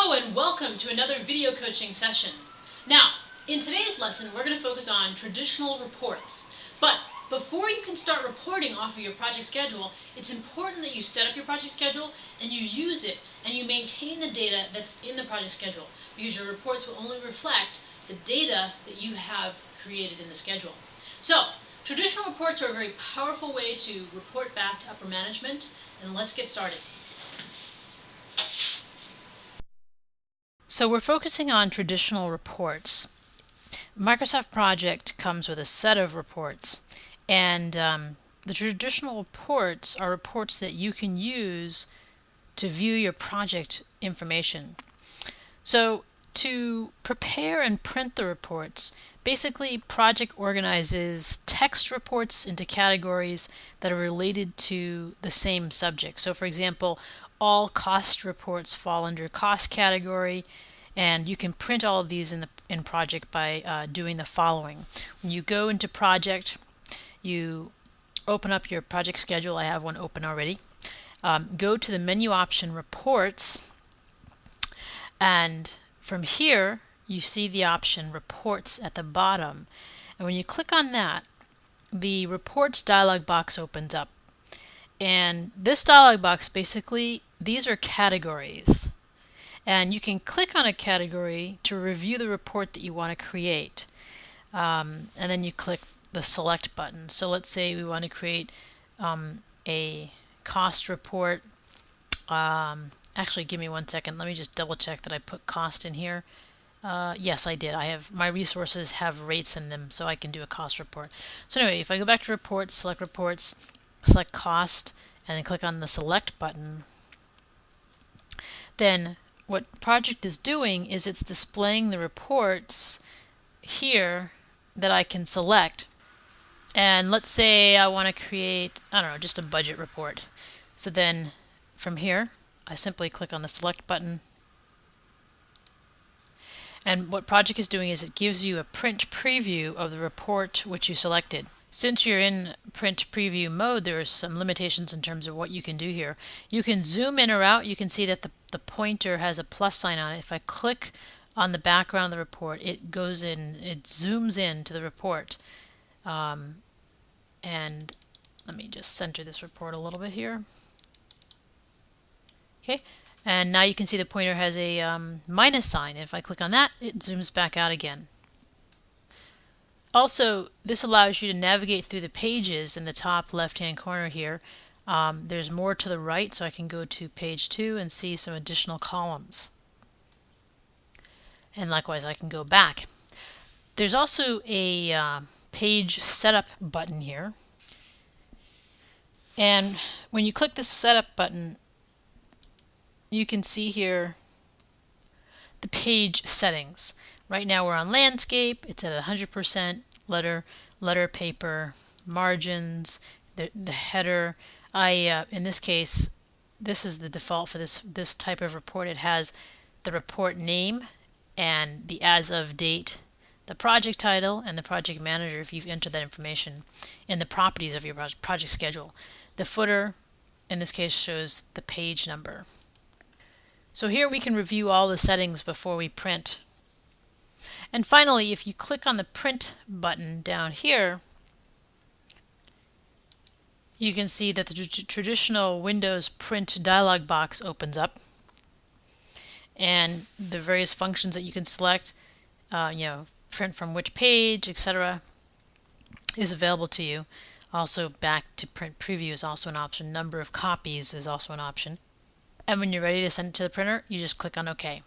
Hello and welcome to another video coaching session. Now, in today's lesson, we're going to focus on traditional reports. But before you can start reporting off of your project schedule, it's important that you set up your project schedule and you use it and you maintain the data that's in the project schedule, because your reports will only reflect the data that you have created in the schedule. So, traditional reports are a very powerful way to report back to upper management, and let's get started. So we're focusing on traditional reports. Microsoft Project comes with a set of reports, and the traditional reports are reports that you can use to view your project information. So to prepare and print the reports, basically Project organizes text reports into categories that are related to the same subject. So for example, all cost reports fall under cost category, and you can print all of these in Project by doing the following. When you go into Project, you open up your project schedule. I have one open already. Go to the menu option Reports, and from here you see the option Reports at the bottom, and when you click on that, the Reports dialog box opens up. And this dialog box, basically, these are categories. And you can click on a category to review the report that you want to create. And then you click the Select button. So let's say we want to create a cost report. Actually, give me 1 second. Let me just double check that I put cost in here. Yes, I did. I have my resources have rates in them, so I can do a cost report. So anyway, if I go back to Reports, select Cost, and then click on the Select button, then what Project is doing is it's displaying the reports here that I can select. And let's say I want to create, I don't know, just a budget report. So then from here, I simply click on the Select button. And what Project is doing is it gives you a print preview of the report which you selected. Since you're in print preview mode, there are some limitations in terms of what you can do here. You can zoom in or out. You can see that the pointer has a plus sign on it. If I click on the background of the report, it goes in, it zooms in to the report. And let me just center this report a little bit here. Okay. And now you can see the pointer has a minus sign. If I click on that, it zooms back out again. Also, this allows you to navigate through the pages in the top left-hand corner here. There's more to the right, so I can go to page 2 and see some additional columns. And likewise, I can go back. There's also a page setup button here. And when you click this setup button, you can see here the page settings. Right now we're on landscape. It's at 100%, letter paper, margins, the header. In this case, this is the default for this type of report. It has the report name and the as of date, the project title, and the project manager if you've entered that information in the properties of your project schedule. The footer, in this case, shows the page number. So here we can review all the settings before we print. And finally, if you click on the print button down here, you can see that the traditional Windows print dialog box opens up, and the various functions that you can select, print from which page, etc., is available to you. Also, back to print preview is also an option. Number of copies is also an option. And when you're ready to send it to the printer, you just click on OK.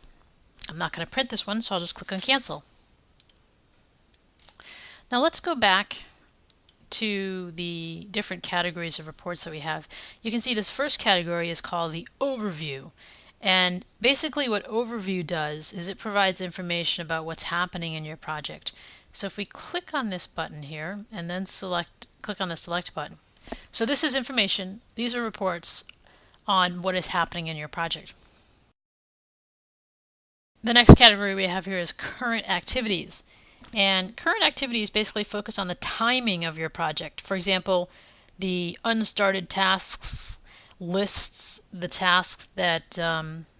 I'm not going to print this one, so I'll just click on Cancel. Now let's go back to the different categories of reports that we have. You can see this first category is called the Overview. And basically what Overview does is it provides information about what's happening in your project. So if we click on this button here and then click on the Select button. So this is information, these are reports on what is happening in your project. The next category we have here is Current Activities. And current activities basically focus on the timing of your project. For example, the unstarted tasks lists the tasks that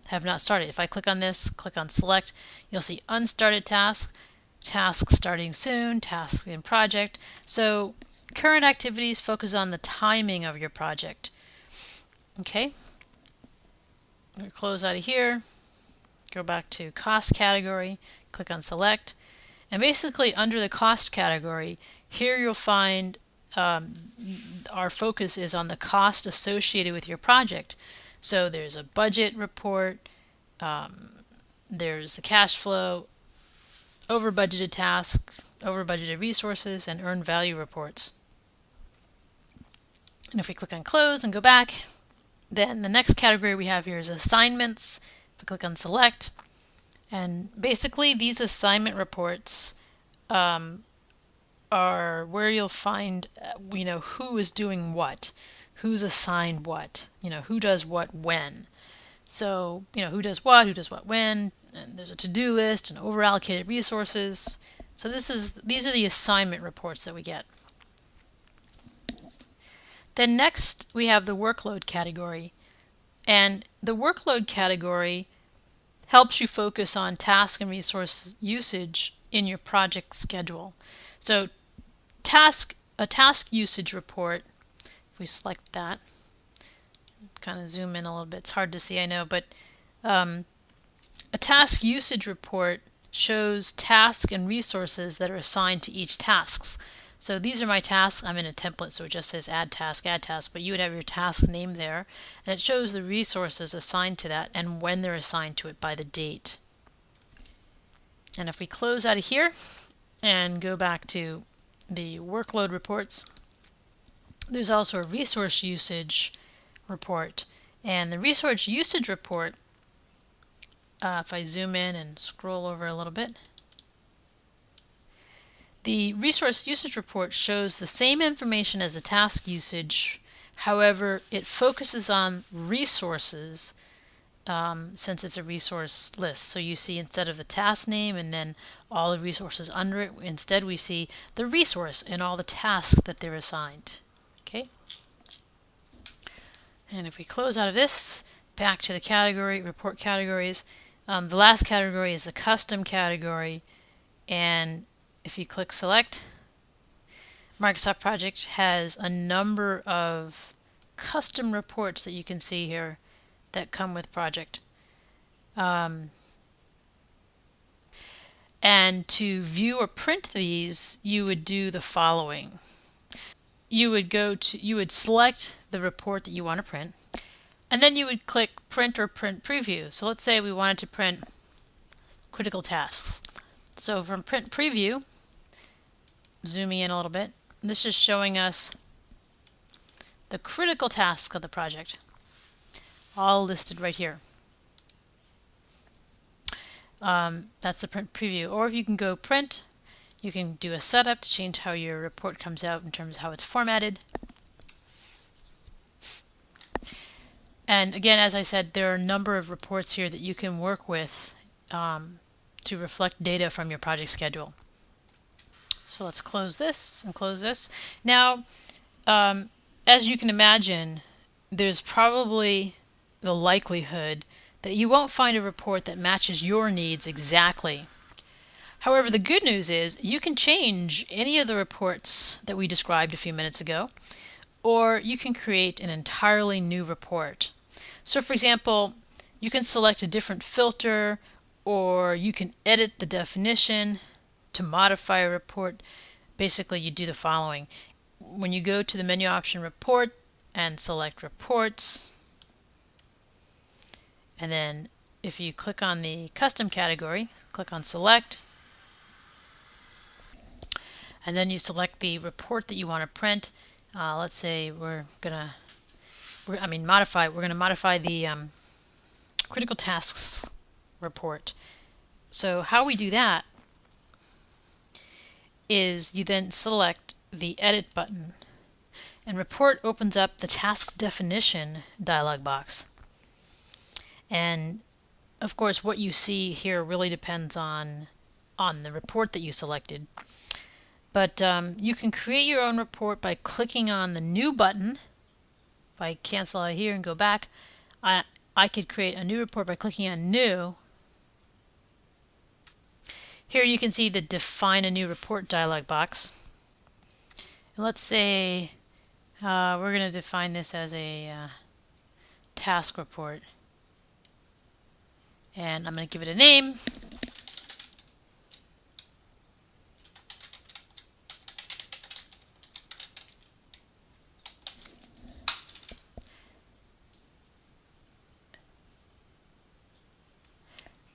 have not started. If I click on this, click on select, you'll see unstarted task, task starting soon, task in project. So current activities focus on the timing of your project. Okay, we close out of here, go back to cost category, click on select, and basically under the cost category, here you'll find our focus is on the cost associated with your project. So there's a budget report, there's the cash flow, over budgeted tasks, over budgeted resources, and earned value reports. And if we click on close and go back, then the next category we have here is assignments. If we click on select, and basically these assignment reports are where you'll find who is doing what, who's assigned what, who does what when. So who does what when, and there's a to-do list and over allocated resources. So these are the assignment reports that we get. Then next we have the workload category, and the workload category helps you focus on task and resource usage in your project schedule. So a task usage report, if we select that, kind of zoom in a little bit, it's hard to see, I know, but a task usage report shows tasks and resources that are assigned to each task. So these are my tasks. I'm in a template, so it just says add task, but you would have your task name there, and it shows the resources assigned to that and when they're assigned to it by the date. And if we close out of here and go back to the workload reports, there's also a resource usage report. And the resource usage report, if I zoom in and scroll over a little bit, the resource usage report shows the same information as the task usage. However, it focuses on resources since it's a resource list. So you see, instead of the task name and then all the resources under it, instead we see the resource and all the tasks that they're assigned. Okay. And if we close out of this, back to the category, report categories, the last category is the custom category. And if you click select, Microsoft Project has a number of custom reports that you can see here that come with project. And to view or print these, you would do the following. You would select the report that you want to print, and then you would click print or print preview. So let's say we wanted to print critical tasks. So from print preview, zooming in a little bit, this is showing us the critical tasks of the project, all listed right here. That's the print preview. Or if you can go print, you can do a setup to change how your report comes out in terms of how it's formatted. And again, as I said, there are a number of reports here that you can work with to reflect data from your project schedule. So let's close this and close this. Now, as you can imagine, there's probably the likelihood that you won't find a report that matches your needs exactly. However, the good news is you can change any of the reports that we described a few minutes ago, or you can create an entirely new report. So for example, you can select a different filter, or you can edit the definition to modify a report. Basically, you do the following. When you go to the menu option report and select reports, and then if you click on the custom category, click on select, and then you select the report that you want to print. Let's say we're going to modify the critical tasks report. So how we do that is you then select the edit button, and report opens up the task definition dialog box. And of course, what you see here really depends on the report that you selected. But you can create your own report by clicking on the new button. If I cancel out here and go back, I could create a new report by clicking on New. Here you can see the Define a New Report dialog box. And let's say we're going to define this as a task report. And I'm going to give it a name.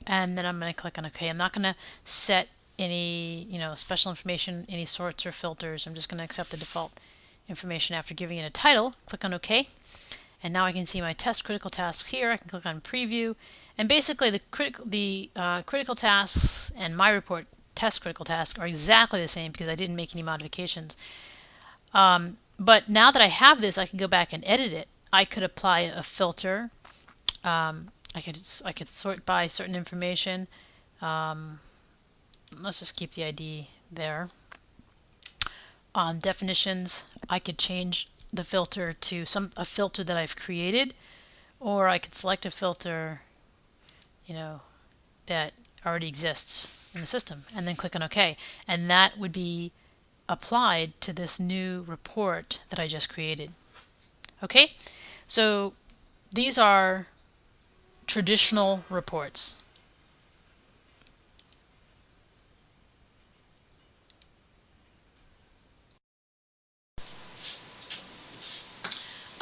And then I'm going to click on OK. I'm not going to set any special information, any sorts or filters. I'm just going to accept the default information after giving it a title. Click on OK. And now I can see my test critical tasks here. I can click on Preview. And basically the critical tasks and my report test critical task are exactly the same because I didn't make any modifications. But now that I have this, I can go back and edit it. I could apply a filter. I could sort by certain information. Let's just keep the ID there. On definitions, I could change the filter to a filter that I've created, or I could select a filter, that already exists in the system, and then click on OK. And that would be applied to this new report that I just created. Okay, so these are traditional reports.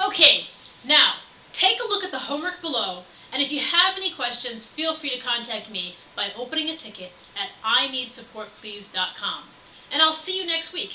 Okay, now take a look at the homework below, and if you have any questions, feel free to contact me by opening a ticket at ineedsupportplease.com. And I'll see you next week.